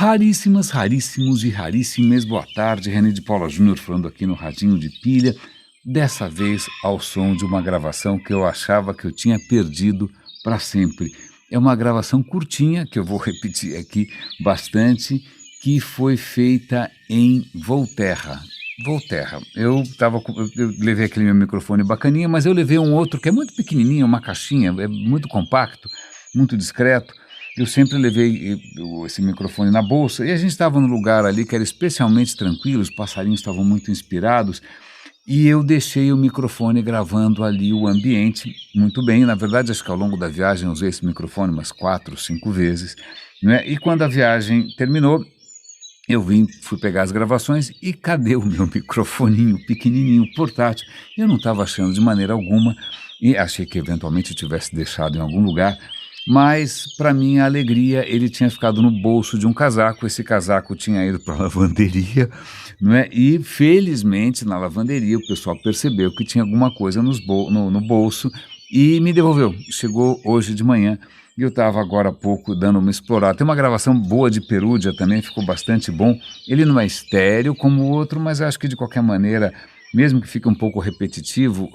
Raríssimas, raríssimos e raríssimas, boa tarde, René de Paula Júnior falando aqui no Radinho de Pilha, dessa vez ao som de uma gravação que eu achava que eu tinha perdido para sempre. É uma gravação curtinha, que eu vou repetir aqui bastante, que foi feita em Volterra. Eu levei aquele meu microfone bacaninha, mas eu levei um outro que é muito pequenininho, uma caixinha, é muito compacto, muito discreto. Eu sempre levei esse microfone na bolsa e a gente estava num lugar ali que era especialmente tranquilo, os passarinhos estavam muito inspirados e eu deixei o microfone gravando ali o ambiente muito bem. Na verdade, acho que ao longo da viagem eu usei esse microfone umas 4, 5 vezes, né? E quando a viagem terminou, eu fui pegar as gravações e cadê o meu microfoninho pequenininho, portátil? Eu não estava achando de maneira alguma e achei que eventualmente eu tivesse deixado em algum lugar. Mas, para minha alegria, ele tinha ficado no bolso de um casaco, esse casaco tinha ido para a lavanderia, não é? E, felizmente, na lavanderia, o pessoal percebeu que tinha alguma coisa no bolso e me devolveu. Chegou hoje de manhã e eu estava agora há pouco dando uma explorada. Tem uma gravação boa de Perúdia também, ficou bastante bom. Ele não é estéreo como o outro, mas acho que, de qualquer maneira, mesmo que fique um pouco repetitivo,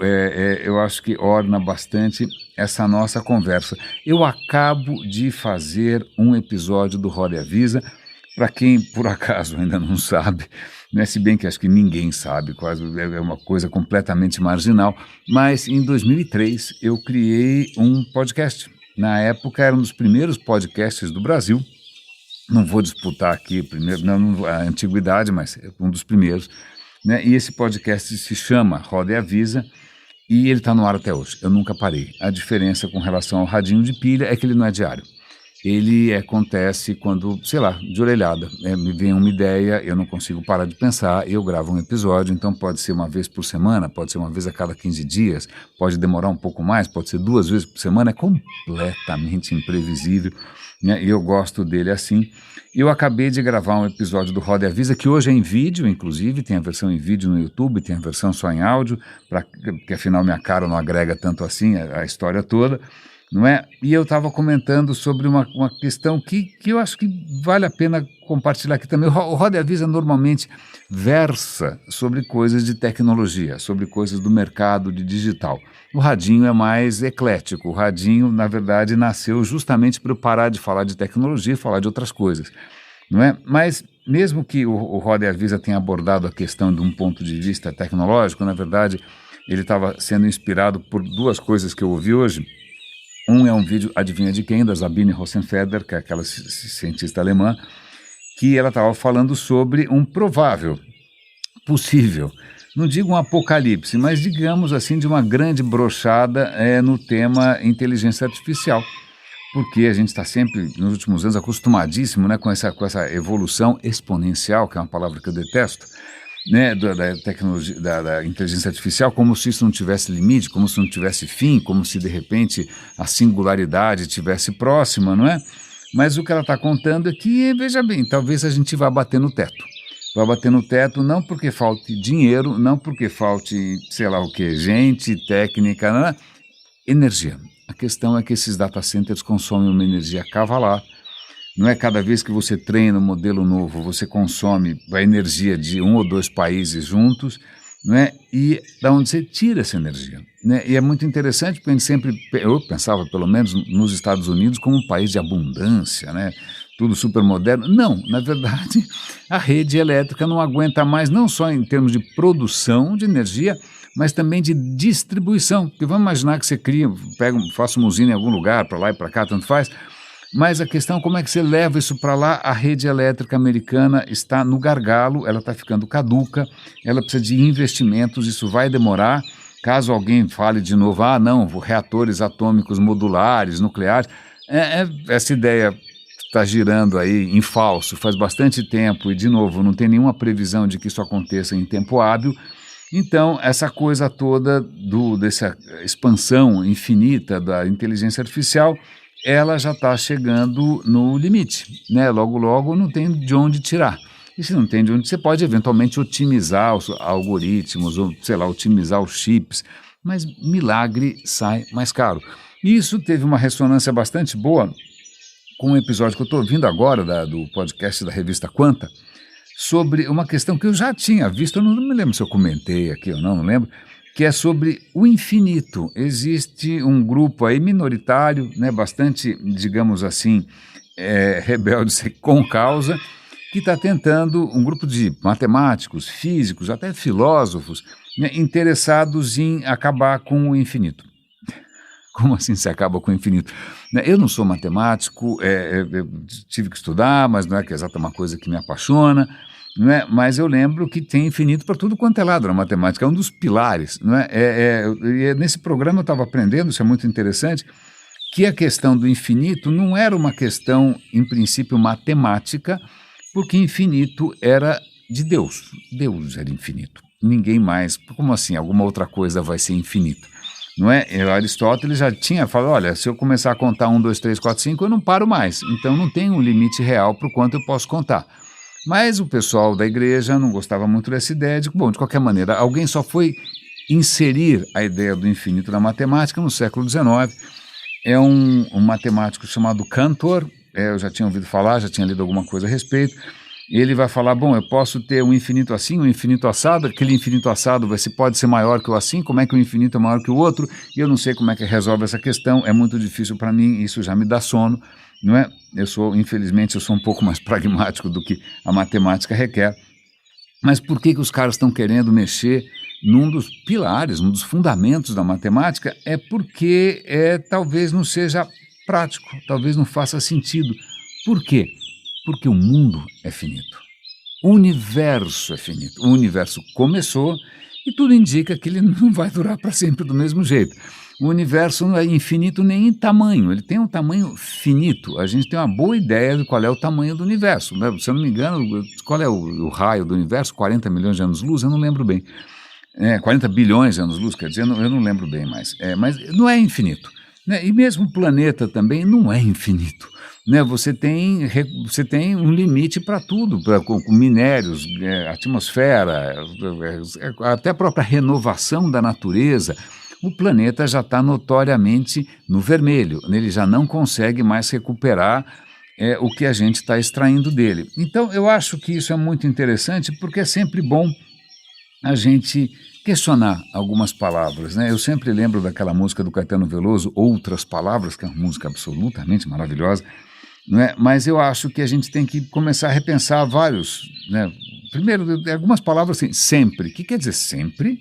eu acho que orna bastante essa nossa conversa. Eu acabo de fazer um episódio do Roda e Avisa, para quem por acaso ainda não sabe, né, se bem que acho que ninguém sabe, quase é uma coisa completamente marginal, mas em 2003 eu criei um podcast. Na época era um dos primeiros podcasts do Brasil, não vou disputar aqui primeiro, não, a antiguidade, mas é um dos primeiros, né? E esse podcast se chama Roda e Avisa e ele está no ar até hoje. Eu nunca parei. A diferença com relação ao Radinho de Pilha é que ele não é diário. Ele acontece quando, sei lá, de orelhada. Me vem uma ideia, eu não consigo parar de pensar, eu gravo um episódio, então pode ser uma vez por semana, pode ser uma vez a cada 15 dias, pode demorar um pouco mais, pode ser 2 vezes por semana, é completamente imprevisível, né? E eu gosto dele assim. Eu acabei de gravar um episódio do Roda e Avisa, que hoje é em vídeo, inclusive, tem a versão em vídeo no YouTube, tem a versão só em áudio, porque afinal minha cara não agrega tanto assim a história toda, não é? E eu estava comentando sobre uma questão que eu acho que vale a pena compartilhar aqui também. O Roda e Avisa normalmente versa sobre coisas de tecnologia, sobre coisas do mercado de digital. O Radinho é mais eclético. O Radinho, na verdade, nasceu justamente para eu parar de falar de tecnologia e falar de outras coisas, não é? Mas mesmo que o Roda e Avisa tenha abordado a questão de um ponto de vista tecnológico, na verdade, ele estava sendo inspirado por 2 coisas que eu ouvi hoje. Um é um vídeo, adivinha de quem? Da Sabine Rosenfeder, que é aquela cientista alemã, que ela estava falando sobre um provável, possível, não digo um apocalipse, mas digamos assim, de uma grande brochada no tema inteligência artificial, porque a gente está sempre, nos últimos anos, acostumadíssimo, né, com essa evolução exponencial, que é uma palavra que eu detesto, né, da tecnologia, da inteligência artificial, como se isso não tivesse limite, como se não tivesse fim, como se de repente a singularidade estivesse próxima, não é? Mas o que ela está contando é que, veja bem, talvez a gente vá bater no teto. Vai bater no teto não porque falte dinheiro, não porque falte, sei lá o que, gente, técnica, não é? Energia. A questão é que esses data centers consomem uma energia cavalar. Não é cada vez que você treina um modelo novo, você consome a energia de 1 ou 2 países juntos, não é? E da onde você tira essa energia, né? E é muito interessante porque a gente sempre, eu pensava pelo menos nos Estados Unidos como um país de abundância, né? Tudo super moderno. Não, na verdade, a rede elétrica não aguenta mais, não só em termos de produção de energia, mas também de distribuição. Porque vamos imaginar que você faça uma usina em algum lugar, para lá e para cá, tanto faz. Mas a questão é como é que você leva isso para lá. A rede elétrica americana está no gargalo, ela está ficando caduca, ela precisa de investimentos, isso vai demorar. Caso alguém fale de novo, não, reatores atômicos modulares, nucleares, essa ideia está girando aí em falso faz bastante tempo e, de novo, não tem nenhuma previsão de que isso aconteça em tempo hábil. Então, essa coisa toda dessa expansão infinita da inteligência artificial, ela já está chegando no limite, né? Logo, logo não tem de onde tirar. E se não tem de onde, você pode eventualmente otimizar os algoritmos, ou, sei lá, otimizar os chips, mas milagre sai mais caro. E isso teve uma ressonância bastante boa com um episódio que eu estou ouvindo agora do podcast da revista Quanta, sobre uma questão que eu já tinha visto, eu não me lembro se eu comentei aqui ou não lembro, que é sobre o infinito. Existe um grupo aí minoritário, né, bastante, digamos assim, rebelde com causa, que está tentando, um grupo de matemáticos, físicos, até filósofos, né, interessados em acabar com o infinito. Como assim se acaba com o infinito? Eu não sou matemático, eu tive que estudar, mas não é que é exatamente uma coisa que me apaixona, não é? Mas eu lembro que tem infinito para tudo quanto é lado na matemática, é um dos pilares. Não é? Nesse programa eu estava aprendendo, isso é muito interessante, que a questão do infinito não era uma questão, em princípio, matemática, porque infinito era de Deus. Deus era infinito. Ninguém mais. Como assim? Alguma outra coisa vai ser infinita? Não é? Aristóteles já tinha falado, olha, se eu começar a contar 1, 2, 3, 4, 5, eu não paro mais. Então não tem um limite real para o quanto eu posso contar. Mas o pessoal da igreja não gostava muito dessa ideia de qualquer maneira, alguém só foi inserir a ideia do infinito na matemática no século XIX. É um matemático chamado Cantor, eu já tinha ouvido falar, já tinha lido alguma coisa a respeito. Ele vai falar, bom, eu posso ter um infinito assim, um infinito assado, aquele infinito assado pode ser maior que o assim, como é que o infinito é maior que o outro, e eu não sei como é que resolve essa questão, é muito difícil para mim, isso já me dá sono, não é? Infelizmente, eu sou um pouco mais pragmático do que a matemática requer. Mas por que os caras estão querendo mexer num dos pilares, um dos fundamentos da matemática? É porque talvez não seja prático, talvez não faça sentido. Por quê? Porque o mundo é finito. O universo é finito. O universo começou e tudo indica que ele não vai durar para sempre do mesmo jeito. O universo não é infinito nem em tamanho, ele tem um tamanho finito. A gente tem uma boa ideia de qual é o tamanho do universo, né? Se eu não me engano, qual é o raio do universo? 40 milhões de anos-luz? Eu não lembro bem. 40 bilhões de anos-luz, quer dizer, eu não lembro bem mais. Mas não é infinito. Né? E mesmo o planeta também não é infinito. Né? Você tem um limite para tudo, com minérios, atmosfera, até a própria renovação da natureza. O planeta já está notoriamente no vermelho, ele já não consegue mais recuperar o que a gente está extraindo dele. Então, eu acho que isso é muito interessante, porque é sempre bom a gente questionar algumas palavras, né? Eu sempre lembro daquela música do Caetano Veloso, Outras Palavras, que é uma música absolutamente maravilhosa, não é? Mas eu acho que a gente tem que começar a repensar vários, né? Primeiro, algumas palavras assim, sempre. O que quer dizer sempre?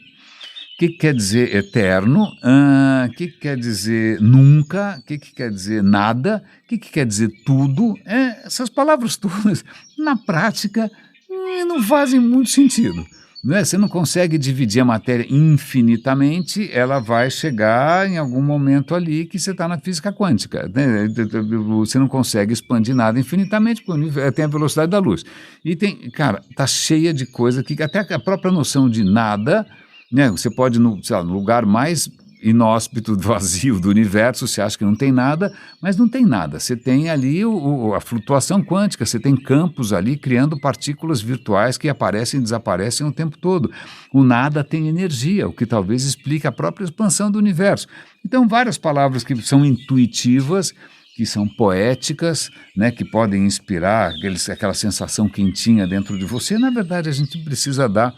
O que quer dizer eterno? O que quer dizer nunca? O que quer dizer nada? O que quer dizer tudo? Essas palavras todas, na prática, não fazem muito sentido. Né? Você não consegue dividir a matéria infinitamente, ela vai chegar em algum momento ali que você está na física quântica. Né? Você não consegue expandir nada infinitamente, porque tem a velocidade da luz. E tá cheia de coisa que até a própria noção de nada, né? Você pode, no lugar mais inóspito, vazio do universo, você acha que não tem nada, mas não tem nada. Você tem ali a flutuação quântica, você tem campos ali criando partículas virtuais que aparecem e desaparecem o tempo todo. O nada tem energia, o que talvez explique a própria expansão do universo. Então, várias palavras que são intuitivas, que são poéticas, né, que podem inspirar aquela sensação quentinha dentro de você. Na verdade, a gente precisa dar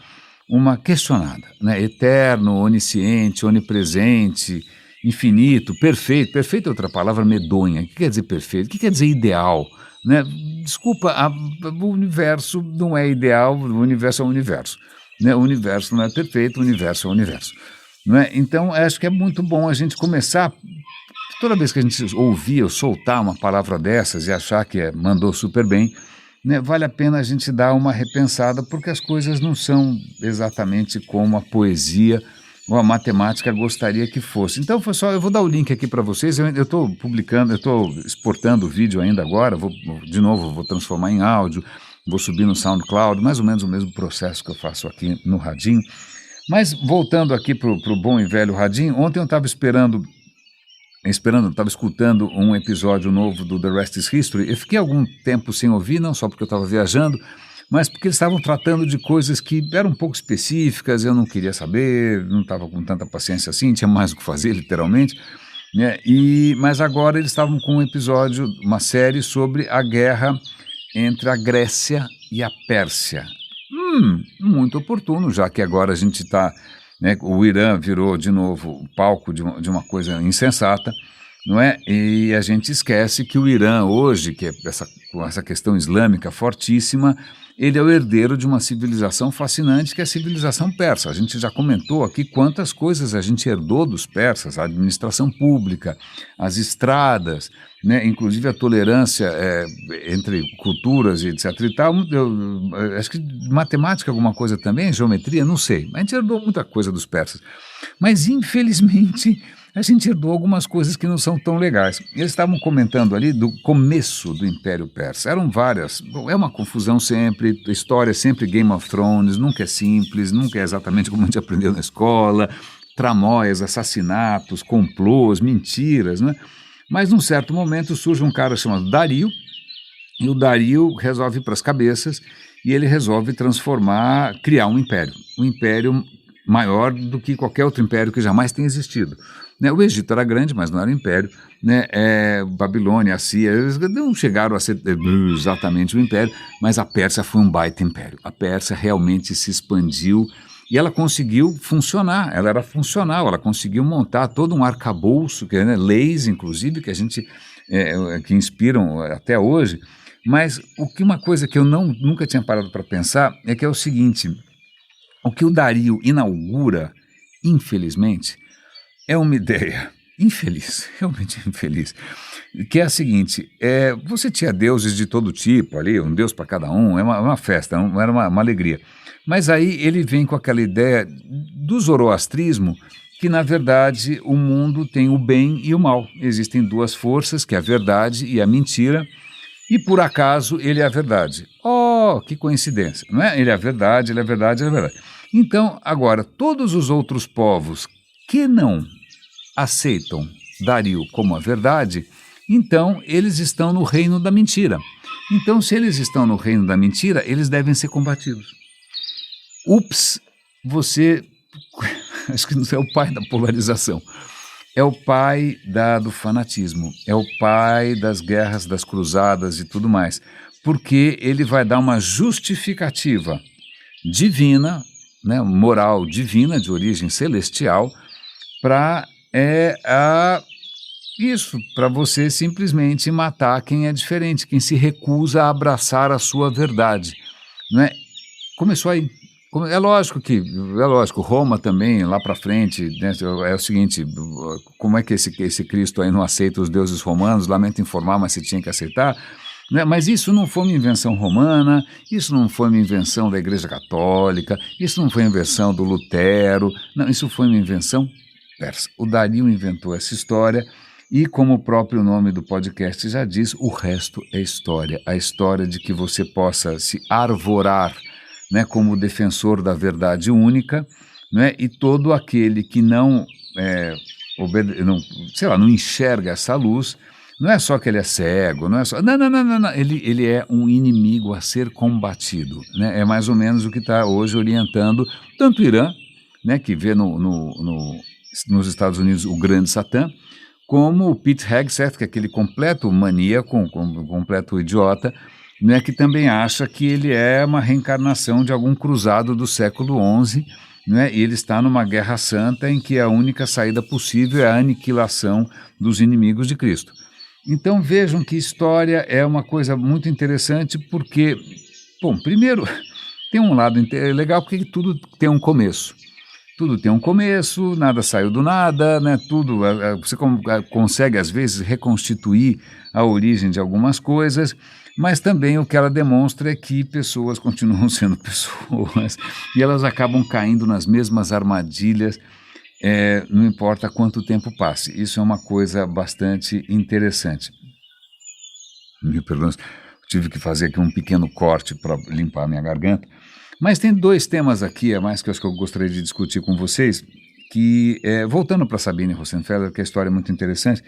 uma questionada, né? Eterno, onisciente, onipresente, infinito, perfeito. Perfeito é outra palavra medonha. O que quer dizer perfeito? O que quer dizer ideal? Né? Desculpa, o universo não é ideal, o universo é o universo. Né? O universo não é perfeito, o universo é o universo. Não é? Então, acho que é muito bom a gente começar, toda vez que a gente ouvir ou soltar uma palavra dessas e achar que mandou super bem, né, vale a pena a gente dar uma repensada, porque as coisas não são exatamente como a poesia ou a matemática gostaria que fosse. Então, eu vou dar o link aqui para vocês, eu estou publicando, eu estou exportando o vídeo ainda agora, vou transformar em áudio, vou subir no SoundCloud, mais ou menos o mesmo processo que eu faço aqui no Radinho. Mas voltando aqui para o bom e velho Radinho, ontem eu estava estava escutando um episódio novo do The Rest is History. Eu fiquei algum tempo sem ouvir, não só porque eu estava viajando, mas porque eles estavam tratando de coisas que eram um pouco específicas, eu não queria saber, não estava com tanta paciência assim, tinha mais o que fazer, literalmente. né? Mas agora eles estavam com um episódio, uma série sobre a guerra entre a Grécia e a Pérsia. Muito oportuno, já que agora a gente está, né, o Irã virou de novo o palco de uma coisa insensata, não é? E a gente esquece que o Irã hoje, que é com essa questão islâmica fortíssima, ele é o herdeiro de uma civilização fascinante, que é a civilização persa. A gente já comentou aqui quantas coisas a gente herdou dos persas, a administração pública, as estradas, né, inclusive a tolerância entre culturas e etc. e tal. Acho que matemática alguma coisa também, geometria, não sei. A gente herdou muita coisa dos persas. Mas, infelizmente, a gente herdou algumas coisas que não são tão legais. Eles estavam comentando ali do começo do Império Persa. Eram várias, é uma confusão sempre, a história é sempre Game of Thrones, nunca é simples, nunca é exatamente como a gente aprendeu na escola, tramóias, assassinatos, complôs, mentiras, né? Mas num certo momento surge um cara chamado Dario, e o Dario resolve ir para as cabeças e ele resolve criar um império maior do que qualquer outro império que jamais tenha existido. Né, o Egito era grande, mas não era um império. Né, Babilônia, a Síria, eles não chegaram a ser exatamente um império, mas a Pérsia foi um baita império. A Pérsia realmente se expandiu e ela conseguiu funcionar, ela era funcional, ela conseguiu montar todo um arcabouço, né, leis, inclusive, que a gente que inspiram até hoje. Mas uma coisa que eu nunca tinha parado para pensar é que é o seguinte: o que o Dario inaugura, infelizmente, é uma ideia infeliz, realmente infeliz, que é a seguinte: você tinha deuses de todo tipo ali, um deus para cada um, é uma festa, era uma alegria. Mas aí ele vem com aquela ideia do zoroastrismo, que na verdade o mundo tem o bem e o mal. Existem duas forças, que é a verdade e a mentira, e por acaso ele é a verdade. Oh, que coincidência, não é? Ele é a verdade, ele é a verdade, ele é a verdade. Então, agora, todos os outros povos que não aceitam Dario como a verdade, então eles estão no reino da mentira. Então, se eles estão no reino da mentira, eles devem ser combatidos. Ups, você acho que não é o pai da polarização, é o pai do fanatismo, é o pai das guerras, das cruzadas e tudo mais, porque ele vai dar uma justificativa divina, né, moral divina, de origem celestial, para para você simplesmente matar quem é diferente, quem se recusa a abraçar a sua verdade, não é? Começou aí. É lógico, Roma também, lá para frente, né, é o seguinte: como é que esse Cristo aí não aceita os deuses romanos? Lamento informar, mas você tinha que aceitar. Né? Mas isso não foi uma invenção romana, isso não foi uma invenção da Igreja Católica, isso não foi uma invenção do Lutero, não, isso foi uma invenção persa. O Dario inventou essa história e, como o próprio nome do podcast já diz, o resto é história. A história de que você possa se arvorar, né, como defensor da verdade única, né, e todo aquele que não enxerga essa luz, não é só que ele é cego, não é só... Não. Ele é um inimigo a ser combatido. Né? É mais ou menos o que está hoje orientando tanto o Irã, né, que vê nos Estados Unidos o grande Satã, como o Pete Hegseth, que é aquele completo maníaco, completo idiota, né, que também acha que ele é uma reencarnação de algum cruzado do século XI, né, e ele está numa guerra santa em que a única saída possível é a aniquilação dos inimigos de Cristo. Então vejam que história é uma coisa muito interessante porque, bom, primeiro tem um lado legal porque tudo tem um começo. Tudo tem um começo, nada saiu do nada, né? Tudo, você consegue às vezes reconstituir a origem de algumas coisas, mas também o que ela demonstra é que pessoas continuam sendo pessoas e elas acabam caindo nas mesmas armadilhas, não importa quanto tempo passe. Isso é uma coisa bastante interessante. Me perdoe, tive que fazer aqui um pequeno corte para limpar a minha garganta. Mas tem dois temas aqui, mais que eu acho que eu gostaria de discutir com vocês, que, voltando para Sabine Rosenfelder, que a história é muito interessante,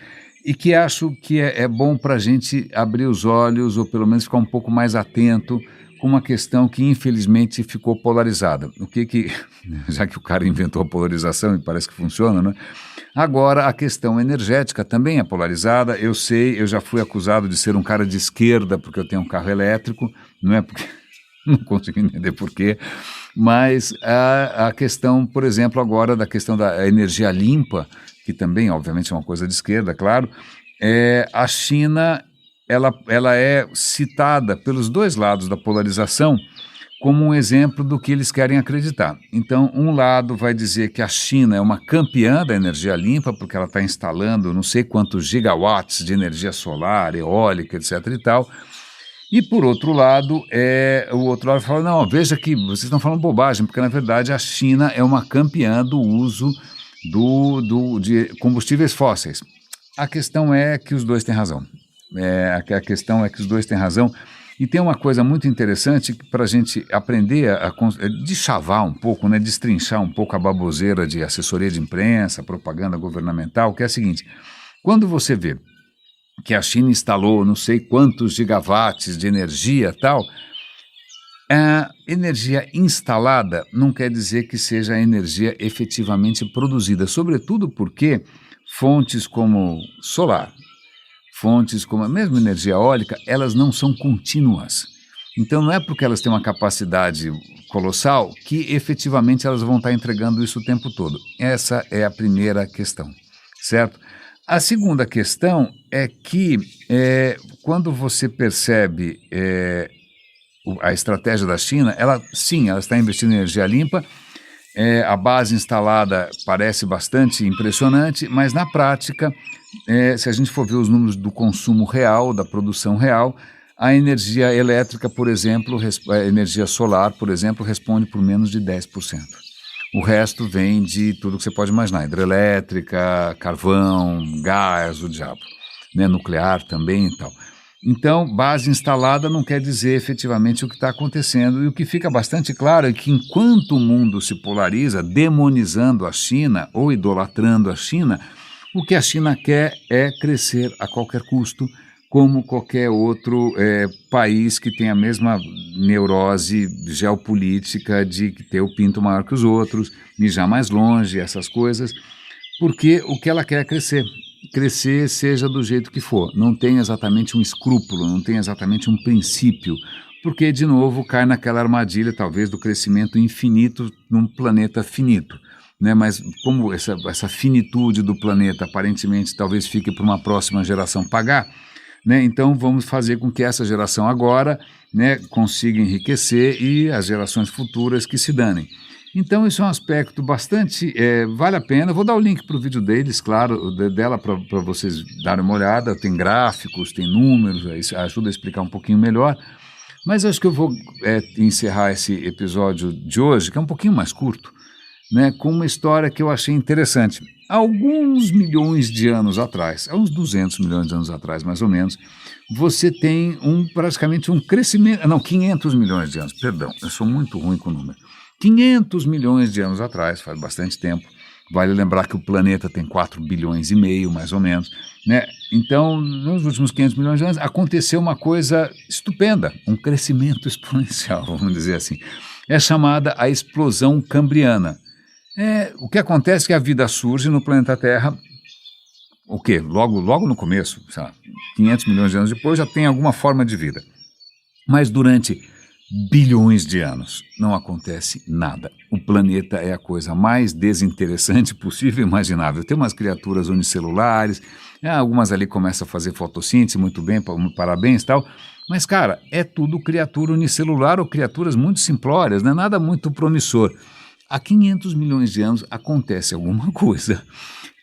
e que acho que é bom para a gente abrir os olhos, ou pelo menos ficar um pouco mais atento com uma questão que infelizmente ficou polarizada. Já que o cara inventou a polarização e parece que funciona, né? Agora, a questão energética também é polarizada. Eu sei, eu já fui acusado de ser um cara de esquerda porque eu tenho um carro elétrico, não é porque não consigo entender por quê, mas a questão, por exemplo, agora da questão da energia limpa, que também, obviamente, é uma coisa de esquerda, claro, a China, ela é citada pelos dois lados da polarização como um exemplo do que eles querem acreditar. Então, um lado vai dizer que a China é uma campeã da energia limpa, porque ela está instalando não sei quantos gigawatts de energia solar, eólica, etc. e tal. E, por outro lado, o outro lado fala, não, veja que vocês estão falando bobagem, porque, na verdade, a China é uma campeã do uso de combustíveis fósseis. A questão é que os dois têm razão. A questão é que os dois têm razão. E tem uma coisa muito interessante para a gente aprender a deschavar um pouco, né, destrinchar um pouco a baboseira de assessoria de imprensa, propaganda governamental, que é a seguinte: quando você vê que a China instalou não sei quantos gigawatts de energia tal, a energia instalada não quer dizer que seja a energia efetivamente produzida, sobretudo porque fontes como solar, fontes como a mesma energia eólica, elas não são contínuas. Então não é porque elas têm uma capacidade colossal que efetivamente elas vão estar entregando isso o tempo todo. Essa é a primeira questão, certo? A segunda questão é que quando você percebe a estratégia da China, ela está investindo em energia limpa, a base instalada parece bastante impressionante, mas na prática, se a gente for ver os números do consumo real, da produção real, a energia elétrica, por exemplo, a energia solar, por exemplo, responde por menos de 10%. O resto vem de tudo que você pode imaginar, hidrelétrica, carvão, gás, o diabo, né, nuclear também e tal. Então, base instalada não quer dizer efetivamente o que está acontecendo. E o que fica bastante claro é que enquanto o mundo se polariza, demonizando a China ou idolatrando a China, o que a China quer é crescer a qualquer custo, como qualquer outro país que tem a mesma neurose geopolítica de ter o pinto maior que os outros, mijar mais longe, essas coisas, porque o que ela quer é crescer seja do jeito que for, não tem exatamente um escrúpulo, não tem exatamente um princípio, porque, de novo, cai naquela armadilha, talvez, do crescimento infinito num planeta finito. Né, mas como essa finitude do planeta aparentemente talvez fique para uma próxima geração pagar, né, então vamos fazer com que essa geração agora, né, consiga enriquecer e as gerações futuras que se danem. Então isso é um aspecto bastante, vale a pena. Eu vou dar o link para o vídeo deles, claro, dela para vocês darem uma olhada. Tem gráficos, tem números, isso ajuda a explicar um pouquinho melhor. Mas acho que eu vou encerrar esse episódio de hoje, que é um pouquinho mais curto, né, com uma história que eu achei interessante. Há alguns milhões de anos atrás, há uns 200 milhões de anos atrás, mais ou menos, você tem praticamente um crescimento, não, 500 milhões de anos, perdão, eu sou muito ruim com o número. 500 milhões de anos atrás, faz bastante tempo, vale lembrar que o planeta tem 4 bilhões e meio, mais ou menos, né? Então, nos últimos 500 milhões de anos, aconteceu uma coisa estupenda, um crescimento exponencial, vamos dizer assim. É chamada a explosão cambriana. O que acontece é que a vida surge no planeta Terra, o quê? Logo no começo, sei lá, 500 milhões de anos depois já tem alguma forma de vida. Mas durante bilhões de anos não acontece nada. O planeta é a coisa mais desinteressante possível e imaginável. Tem umas criaturas unicelulares, algumas ali começam a fazer fotossíntese, muito bem, parabéns e tal. Mas, cara, é tudo criatura unicelular ou criaturas muito simplórias, não é nada muito promissor. Há 500 milhões de anos acontece alguma coisa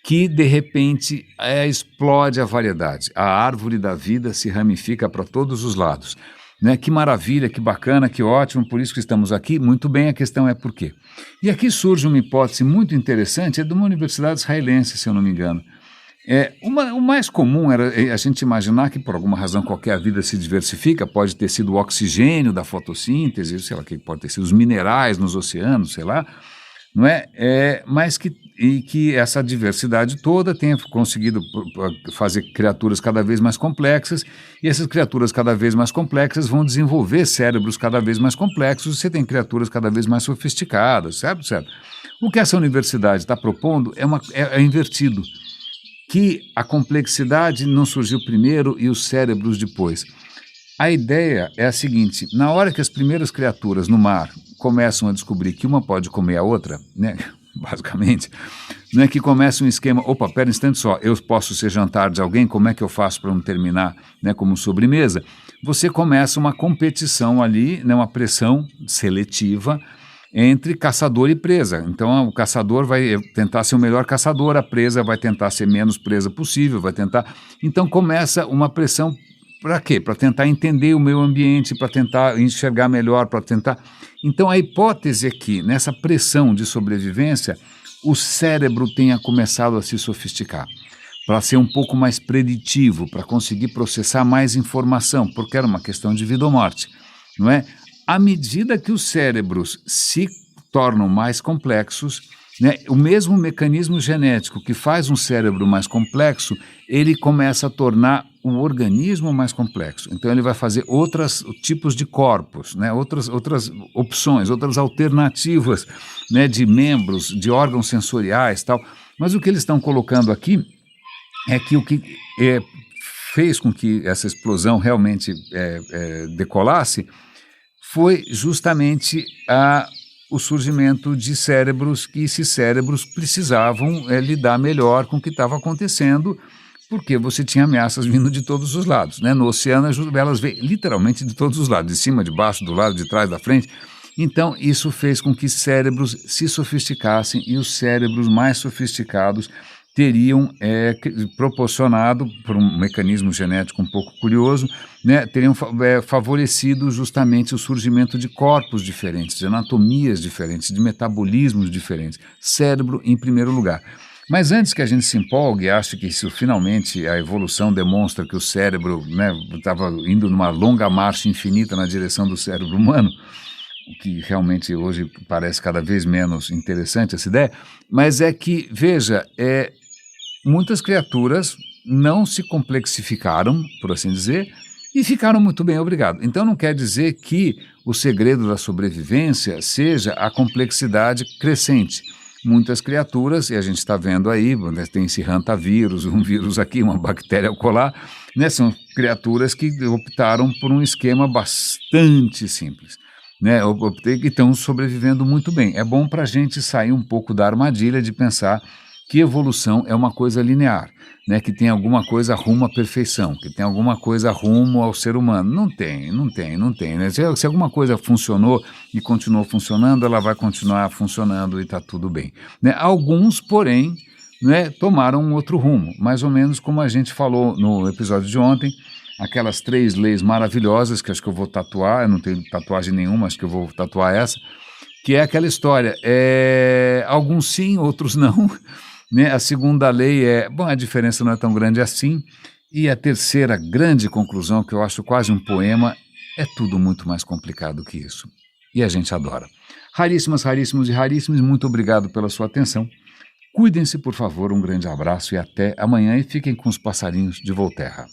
que, de repente, explode a variedade. A árvore da vida se ramifica para todos os lados. Né? Que maravilha, que bacana, que ótimo, por isso que estamos aqui. Muito bem, a questão é por quê. E aqui surge uma hipótese muito interessante, é de uma universidade israelense, se eu não me engano. O mais comum era a gente imaginar que, por alguma razão qualquer, a vida se diversifica, pode ter sido o oxigênio da fotossíntese, sei lá, que pode ter sido os minerais nos oceanos, sei lá, não é? Mas que essa diversidade toda tenha conseguido fazer criaturas cada vez mais complexas, e essas criaturas cada vez mais complexas vão desenvolver cérebros cada vez mais complexos, você tem criaturas cada vez mais sofisticadas, certo? O que essa universidade está propondo é invertido, que a complexidade não surgiu primeiro e os cérebros depois. A ideia é a seguinte: na hora que as primeiras criaturas no mar começam a descobrir que uma pode comer a outra, né, basicamente, não é que começa um esquema, opa, pera um instante só, eu posso ser jantar de alguém, como é que eu faço para não terminar, né, como sobremesa? Você começa uma competição ali, né, uma pressão seletiva entre caçador e presa. Então o caçador vai tentar ser o melhor caçador, a presa vai tentar ser menos presa possível, vai tentar... Então começa uma pressão para quê? Para tentar entender o meio ambiente, para tentar enxergar melhor, para tentar... Então a hipótese é que nessa pressão de sobrevivência, o cérebro tenha começado a se sofisticar, para ser um pouco mais preditivo, para conseguir processar mais informação, porque era uma questão de vida ou morte, não é? À medida que os cérebros se tornam mais complexos, né, o mesmo mecanismo genético que faz um cérebro mais complexo, ele começa a tornar o organismo mais complexo. Então ele vai fazer outros tipos de corpos, né, outras opções, outras alternativas, né, de membros, de órgãos sensoriais, tal. Mas o que eles estão colocando aqui é que o que fez com que essa explosão realmente decolasse foi justamente o surgimento de cérebros, que esses cérebros precisavam lidar melhor com o que estava acontecendo, porque você tinha ameaças vindo de todos os lados, né? No oceano elas vêm literalmente de todos os lados, de cima, de baixo, do lado, de trás, da frente. Então isso fez com que cérebros se sofisticassem, e os cérebros mais sofisticados teriam proporcionado, por um mecanismo genético um pouco curioso, né, teriam favorecido justamente o surgimento de corpos diferentes, de anatomias diferentes, de metabolismos diferentes. Cérebro em primeiro lugar. Mas antes que a gente se empolgue e ache que isso finalmente a evolução demonstra que o cérebro, né, estava indo numa longa marcha infinita na direção do cérebro humano, o que realmente hoje parece cada vez menos interessante essa ideia, mas é que, veja, muitas criaturas não se complexificaram, por assim dizer, e ficaram muito bem, obrigado. Então não quer dizer que o segredo da sobrevivência seja a complexidade crescente. Muitas criaturas, e a gente está vendo aí, né, tem esse hantavirus, um vírus aqui, uma bactéria colar, né, são criaturas que optaram por um esquema bastante simples, né, que estão sobrevivendo muito bem. É bom para a gente sair um pouco da armadilha de pensar que evolução é uma coisa linear, né, que tem alguma coisa rumo à perfeição, que tem alguma coisa rumo ao ser humano. Não tem. Né? Se alguma coisa funcionou e continuou funcionando, ela vai continuar funcionando e está tudo bem. Né? Alguns, porém, né, tomaram um outro rumo, mais ou menos como a gente falou no episódio de ontem, aquelas 3 leis maravilhosas que acho que eu vou tatuar, eu não tenho tatuagem nenhuma, acho que eu vou tatuar essa, que é aquela história, alguns sim, outros não. Né? A segunda lei a diferença não é tão grande assim, e a terceira grande conclusão, que eu acho quase um poema, é tudo muito mais complicado que isso. E a gente adora. Raríssimas, raríssimos e raríssimos, muito obrigado pela sua atenção. Cuidem-se, por favor, um grande abraço e até amanhã, e fiquem com os passarinhos de Volterra.